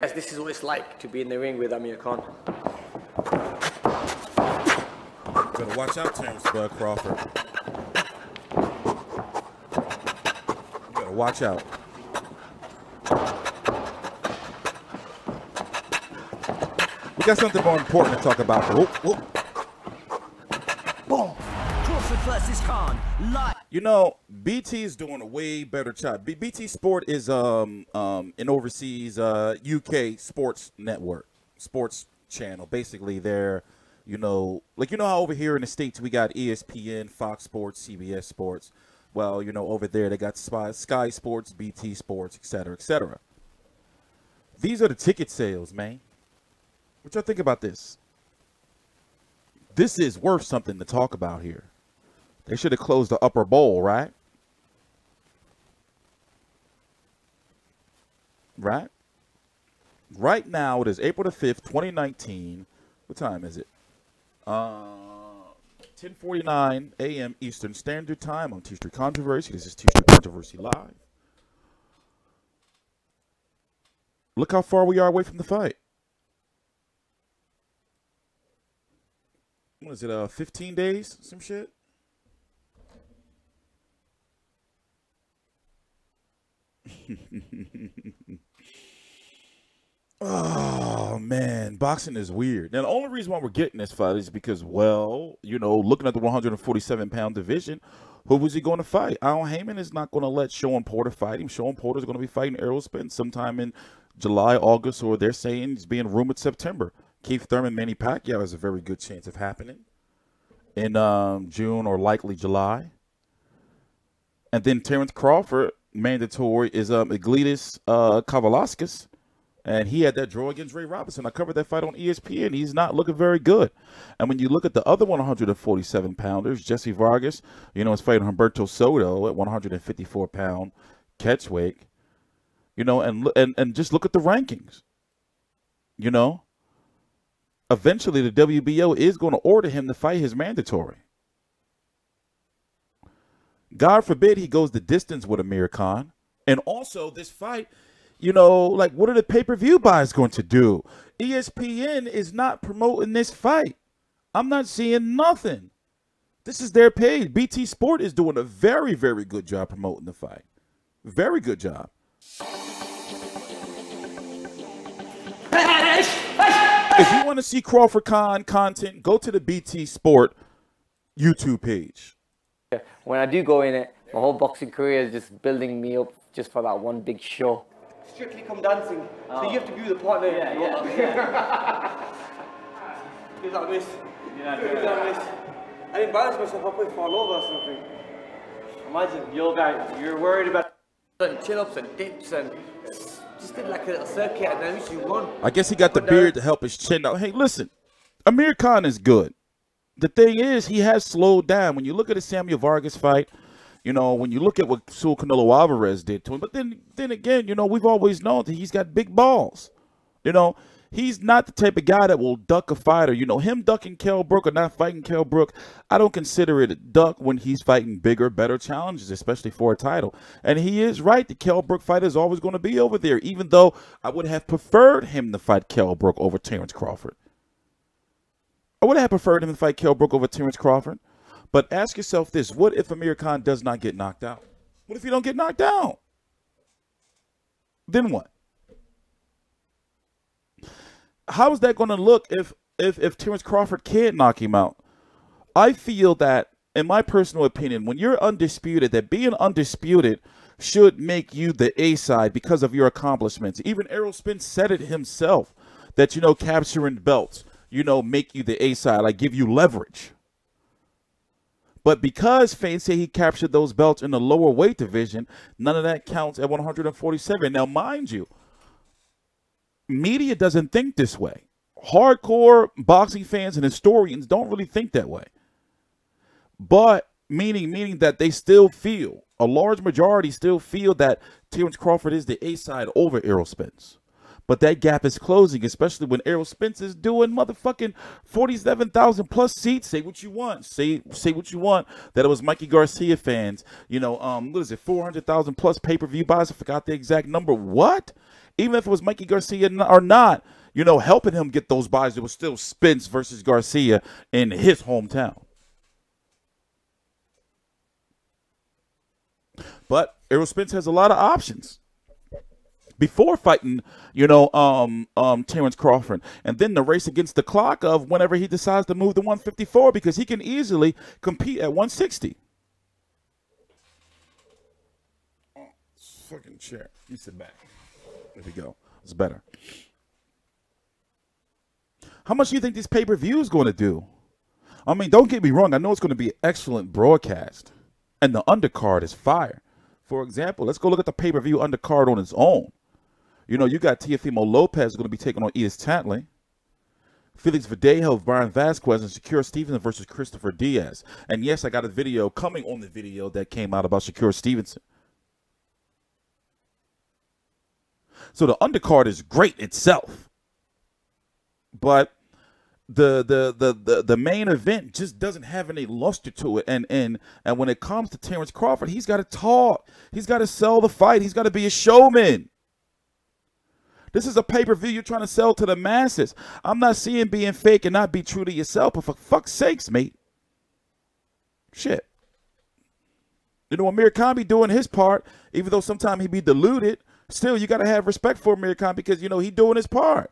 Yes, this is what it's like to be in the ring with Amir Khan. Better watch out, Terence Crawford. You better watch out. We got something more important to talk about. Whoop, whoop. Boom. Crawford versus Khan. Live. You know, BT is doing a way better job. BT Sport is an overseas UK sports network, sports channel. Basically, they're, you know how over here in the States we got ESPN, Fox Sports, CBS Sports. Well, you know, over there they got Sky Sports, BT Sports, etc., etc. These are the ticket sales, man. What y'all think about this? This is worth something to talk about here. They should have closed the upper bowl, right? Right? Right now, it is April the 5th, 2019. What time is it? 10:49 a.m. Eastern Standard Time on TstreeT Controversy. This is TstreeT Controversy Live. Look how far we are away from the fight. What is it, 15 days? Some shit? Oh, man. Boxing is weird. Now, the only reason why we're getting this fight is because, well, you know, looking at the 147-pound division, who was he going to fight? Al Heyman is not going to let Shakur Porter fight him. Shakur Porter is going to be fighting Errol Spence sometime in July, August, or they're saying he's being rumored September. Keith Thurman, Manny Pacquiao has a very good chance of happening in June or likely July. And then Terence Crawford, mandatory, is Iglitis Kavalauskas. And he had that draw against Ray Robinson. I covered that fight on ESPN. He's not looking very good. And when you look at the other 147-pounders, Jesse Vargas, you know, is fighting Humberto Soto at 154-pound catchweight. You know, and just look at the rankings. You know, eventually the WBO is going to order him to fight his mandatory. God forbid he goes the distance with Amir Khan. And also this fight, you know, like, what are the pay-per-view buys going to do? ESPN is not promoting this fight. I'm not seeing nothing. This is their page. BT Sport is doing a very, very good job promoting the fight. Very good job. If you want to see Crawford-Khan content, go to the BT Sport YouTube page. When I do go in it, my whole boxing career is just building me up just for that one big show. Strictly Come Dancing. Oh. So you have to be with the partner. Yeah. He's like this. Like this. I embarrass myself, I'll probably fall over or something. Imagine, you're worried about chin-ups and dips and just did like a little circuit and then you won. I guess he got the beard to help his chin out. Hey, listen, Amir Khan is good. The thing is, he has slowed down. When you look at the Samuel Vargas fight, you know, when you look at what Saul Canelo Alvarez did to him, but then again, you know, we've always known that he's got big balls. You know, he's not the type of guy that will duck a fighter. You know, him ducking Kell Brook or not fighting Kell Brook, I don't consider it a duck when he's fighting bigger, better challenges, especially for a title. And he is right. The Kell Brook fight is always going to be over there, even though I would have preferred him to fight Kell Brook over Terence Crawford. I would have preferred him to fight Kell Brook over Terence Crawford. But ask yourself this. What if Amir Khan does not get knocked out? What if he don't get knocked out? Then what? How is that going to look if Terence Crawford can't knock him out? I feel that, in my personal opinion, when you're undisputed, that being undisputed should make you the A side because of your accomplishments. Even Errol Spence said it himself, that, you know, capturing belts, you know, make you the A side. I give you leverage. But because fans say he captured those belts in the lower weight division, none of that counts at 147. Now, mind you, media doesn't think this way. Hardcore boxing fans and historians don't really think that way. But meaning that they still feel, a large majority still feel that Terence Crawford is the A side over Errol Spence. But that gap is closing, especially when Errol Spence is doing motherfucking 47,000 plus seats. Say what you want. Say what you want. That it was Mikey Garcia fans. You know, what is it, 400,000 plus pay-per-view buys? I forgot the exact number. What? even if it was Mikey Garcia or not, you know, helping him get those buys, it was still Spence versus Garcia in his hometown. But Errol Spence has a lot of options before fighting, you know, Terence Crawford. And then the race against the clock of whenever he decides to move to 154, because he can easily compete at 160. Fucking chair. You sit back. There we go. It's better. How much do you think this pay-per-view is going to do? I mean, don't get me wrong. I know it's going to be an excellent broadcast. And the undercard is fire. For example, let's go look at the pay-per-view undercard on its own. You know, you got Teofimo Lopez going to be taking on Edis Tantley. Felix Verdejo, Brian Vasquez, and Shakur Stevenson versus Christopher Diaz. And yes, I got a video coming on the video that came out about Shakur Stevenson. So the undercard is great itself. But the main event just doesn't have any luster to it. And when it comes to Terence Crawford, he's got to talk. He's got to sell the fight. He's got to be a showman. This is a pay-per-view you're trying to sell to the masses. I'm not seeing being fake and not be true to yourself, but for fuck's sakes, mate. Shit. You know, Amir Khan be doing his part, even though sometimes he be deluded. Still, you got to have respect for Amir Khan because, you know, he doing his part.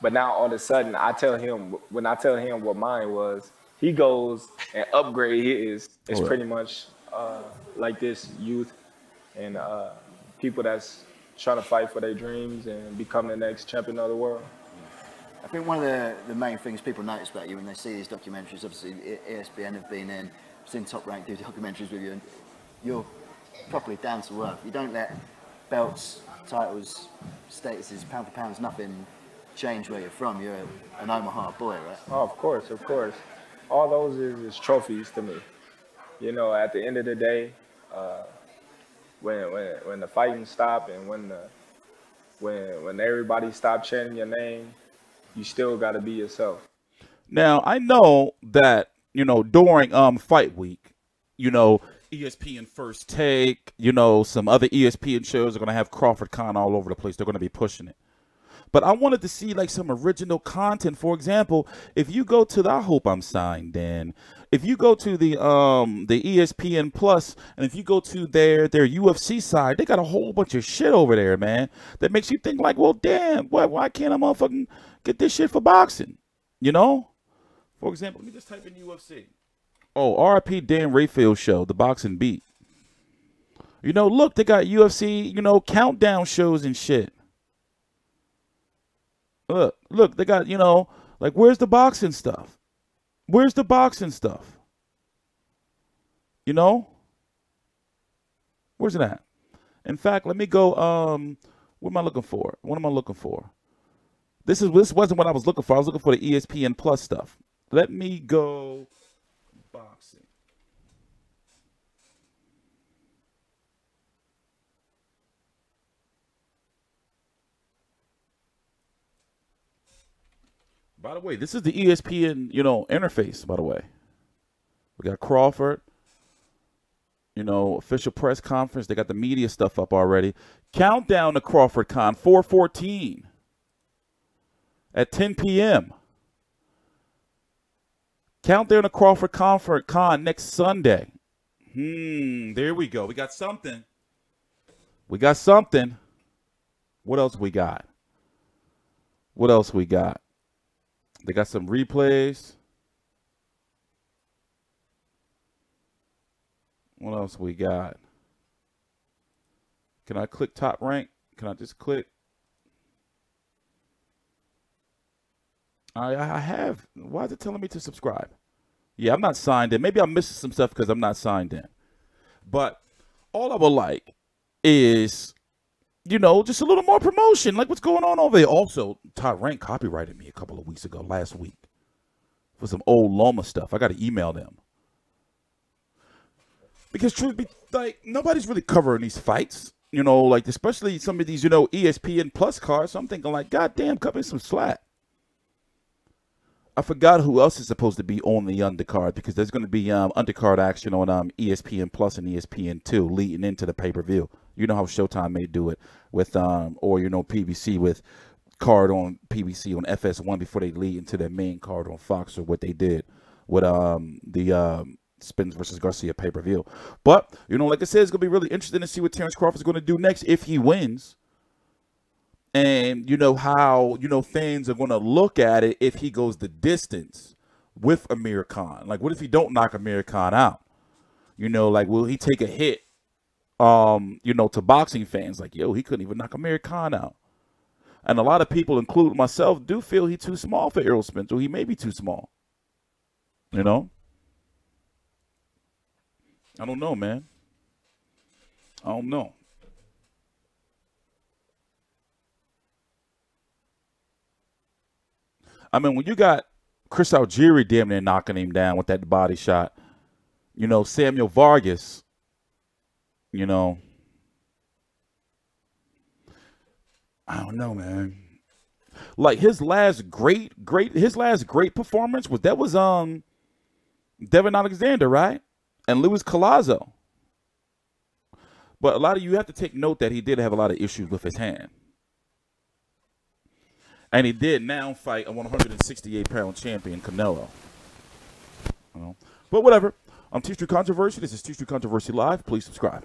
But now all of a sudden, I tell him, when I tell him what mine was, he goes and upgrade his. It's pretty much like this youth and people that's trying to fight for their dreams and become the next champion of the world. I think one of the main things people notice about you when they see these documentaries, obviously ESPN have been in, seen Top Rank do documentaries with you, and you're properly down to earth. You don't let belts, titles, statuses, pound for pounds, nothing change where you're from. You're an Omaha boy, right? Oh, of course, of course. All those is trophies to me. You know, at the end of the day, when the fighting stop and when everybody stop chanting your name, you still got to be yourself. Now, I know that, you know, during fight week, you know, ESPN First Take, you know, some other ESPN shows are going to have Crawford-Khan all over the place. They're going to be pushing it. But I wanted to see like some original content. For example, if you go to the, I hope I'm signed in. If you go to the ESPN Plus, and if you go to their UFC side, they got a whole bunch of shit over there, man. That makes you think like, well, damn, why can't I motherfucking get this shit for boxing? You know? For example, let me just type in UFC. Oh, RIP Dan Rayfield show, the boxing beat. You know, look, they got UFC, you know, countdown shows and shit. Look, they got, you know, like, where's the boxing stuff? Where's the boxing stuff? You know? Where's it at? In fact, let me go, what am I looking for? What am I looking for? This wasn't what I was looking for. I was looking for the ESPN Plus stuff. Let me go boxing. By the way, this is the ESPN, you know, interface, by the way. We got Crawford, you know, official press conference. They got the media stuff up already. Countdown to Crawford-Khan, 4/14 at 10 p.m. Countdown to Crawford-Khan next Sunday. There we go. We got something. We got something. What else we got? What else we got? They got some replays. What else we got? Can I click top rank? Can I just click? I have. Why is it telling me to subscribe? Yeah, I'm not signed in. Maybe I'm missing some stuff because I'm not signed in. But all I would like is, you know, just a little more promotion, like what's going on over there. Also, Top Rank copyrighted me a couple of weeks ago, last week, for some old Loma stuff. I got to email them. Because truth be, like, nobody's really covering these fights, you know, like, especially some of these, you know, ESPN Plus cards. So I'm thinking, like, goddamn, cut me some slack. I forgot who else is supposed to be on the undercard, because there's going to be undercard action on ESPN Plus and ESPN2 leading into the pay-per-view. You know how Showtime may do it with, or, you know, PBC with card on PBC on FS1 before they lead into their main card on Fox, or what they did with the Spence versus Garcia pay-per-view. But, you know, like I said, it's going to be really interesting to see what Terence Crawford's going to do next if he wins. And, you know, how, you know, fans are going to look at it if he goes the distance with Amir Khan. Like, what if he don't knock Amir Khan out? You know, like, will he take a hit, you know, to boxing fans? Like, yo, he couldn't even knock Amir Khan out. And a lot of people, including myself, do feel he's too small for Errol Spence, or he may be too small. You know? I don't know, man. I don't know. I mean, when you got Chris Algieri damn near knocking him down with that body shot, you know, Samuel Vargas, you know, I don't know, man. Like his last great performance was Devin Alexander, right? And Luis Collazo. But a lot of you have to take note that he did have a lot of issues with his hand. And he did now fight a 168-pound champion, Canelo. You know? But whatever. I'm TstreeT Controversy. This is TstreeT Controversy Live. Please subscribe.